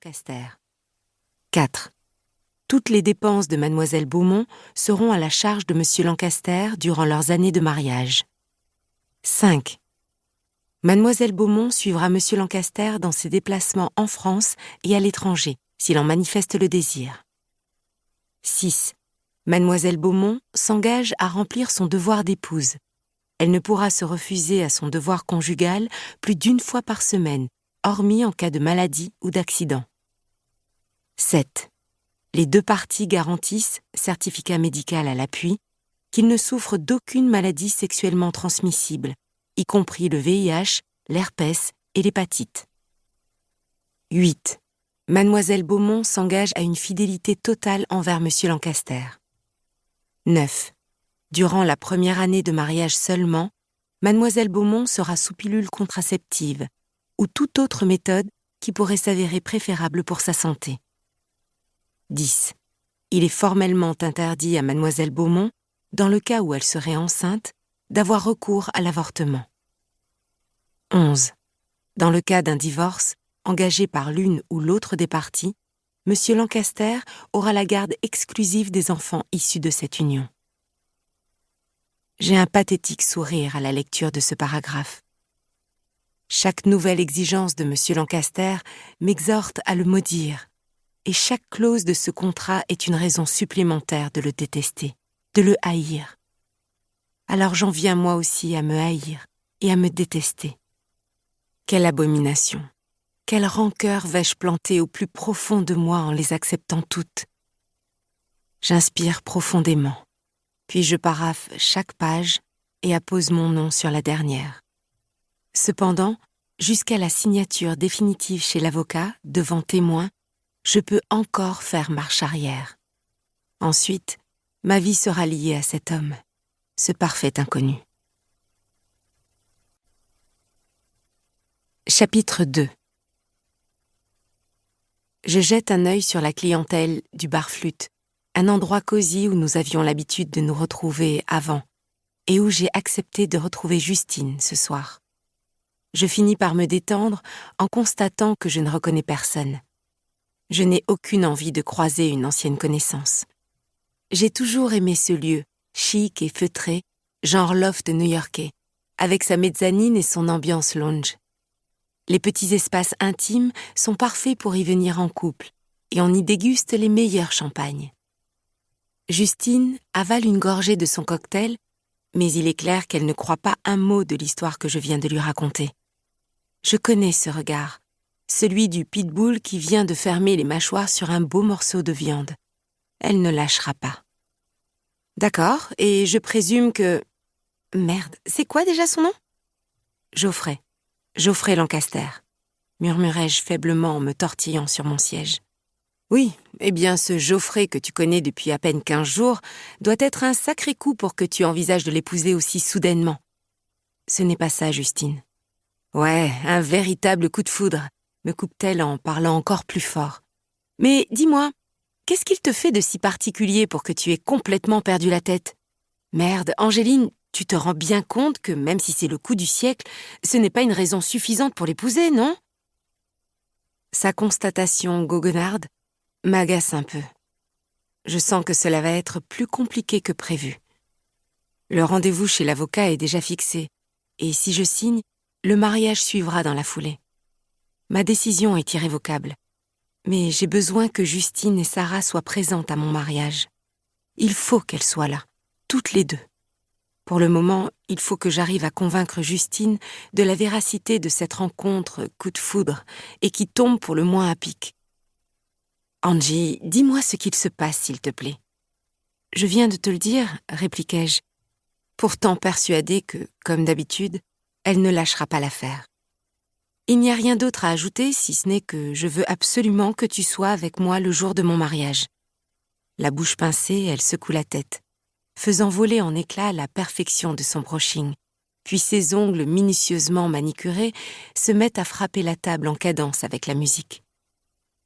Lancaster. 4. Toutes les dépenses de Mademoiselle Beaumont seront à la charge de Monsieur Lancaster durant leurs années de mariage. 5. Mademoiselle Beaumont suivra Monsieur Lancaster dans ses déplacements en France et à l'étranger, s'il en manifeste le désir. 6. Mademoiselle Beaumont s'engage à remplir son devoir d'épouse. Elle ne pourra se refuser à son devoir conjugal plus d'une fois par semaine, hormis en cas de maladie ou d'accident. 7. Les deux parties garantissent, certificat médical à l'appui, qu'il ne souffre d'aucune maladie sexuellement transmissible, y compris le VIH, l'herpès et l'hépatite. 8. Mademoiselle Beaumont s'engage à une fidélité totale envers Monsieur Lancaster. 9. Durant la première année de mariage seulement, Mademoiselle Beaumont sera sous pilule contraceptive ou toute autre méthode qui pourrait s'avérer préférable pour sa santé. 10. Il est formellement interdit à Mademoiselle Beaumont, dans le cas où elle serait enceinte, d'avoir recours à l'avortement. 11. Dans le cas d'un divorce, engagé par l'une ou l'autre des parties, Monsieur Lancaster aura la garde exclusive des enfants issus de cette union. J'ai un pathétique sourire à la lecture de ce paragraphe. Chaque nouvelle exigence de Monsieur Lancaster m'exhorte à le maudire, et chaque clause de ce contrat est une raison supplémentaire de le détester, de le haïr. Alors j'en viens moi aussi à me haïr et à me détester. Quelle abomination! Quelle rancœur vais-je planter au plus profond de moi en les acceptant toutes? J'inspire profondément, puis je paraphe chaque page et appose mon nom sur la dernière. Cependant, jusqu'à la signature définitive chez l'avocat, devant témoins, je peux encore faire marche arrière. Ensuite, ma vie sera liée à cet homme, ce parfait inconnu. Chapitre 2. Je jette un œil sur la clientèle du bar-flûte, un endroit cosy où nous avions l'habitude de nous retrouver avant, et où j'ai accepté de retrouver Justine ce soir. Je finis par me détendre en constatant que je ne reconnais personne. Je n'ai aucune envie de croiser une ancienne connaissance. J'ai toujours aimé ce lieu, chic et feutré, genre loft new-yorkais, avec sa mezzanine et son ambiance lounge. Les petits espaces intimes sont parfaits pour y venir en couple, et on y déguste les meilleurs champagnes. Justine avale une gorgée de son cocktail, mais il est clair qu'elle ne croit pas un mot de l'histoire que je viens de lui raconter. Je connais ce regard, celui du pitbull qui vient de fermer les mâchoires sur un beau morceau de viande. Elle ne lâchera pas. D'accord, et je présume que... Merde, c'est quoi déjà son nom? Geoffrey Lancaster, murmurai-je faiblement en me tortillant sur mon siège. Oui, eh bien ce Geoffrey que tu connais depuis à peine 15 jours doit être un sacré coup pour que tu envisages de l'épouser aussi soudainement. Ce n'est pas ça, Justine. Ouais, un véritable coup de foudre, me coupe-t-elle en parlant encore plus fort. Mais dis-moi, qu'est-ce qu'il te fait de si particulier pour que tu aies complètement perdu la tête? Merde, Angéline, tu te rends bien compte que même si c'est le coup du siècle, ce n'est pas une raison suffisante pour l'épouser, non? Sa constatation goguenarde m'agace un peu. Je sens que cela va être plus compliqué que prévu. Le rendez-vous chez l'avocat est déjà fixé, et si je signe, le mariage suivra dans la foulée. Ma décision est irrévocable, mais j'ai besoin que Justine et Sarah soient présentes à mon mariage. Il faut qu'elles soient là, toutes les deux. Pour le moment, il faut que j'arrive à convaincre Justine de la véracité de cette rencontre coup de foudre et qui tombe pour le moins à pic. Angie, dis-moi ce qu'il se passe, s'il te plaît. Je viens de te le dire, répliquai-je, pourtant persuadée que, comme d'habitude, elle ne lâchera pas l'affaire. Il n'y a rien d'autre à ajouter si ce n'est que je veux absolument que tu sois avec moi le jour de mon mariage. La bouche pincée, elle secoue la tête, faisant voler en éclats la perfection de son brushing, puis ses ongles minutieusement manicurés se mettent à frapper la table en cadence avec la musique.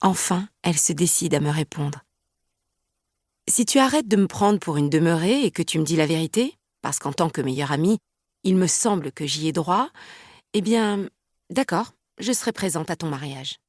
Enfin, elle se décide à me répondre. Si tu arrêtes de me prendre pour une demeurée et que tu me dis la vérité, parce qu'en tant que meilleure amie, il me semble que j'y ai droit, eh bien, d'accord, je serai présente à ton mariage.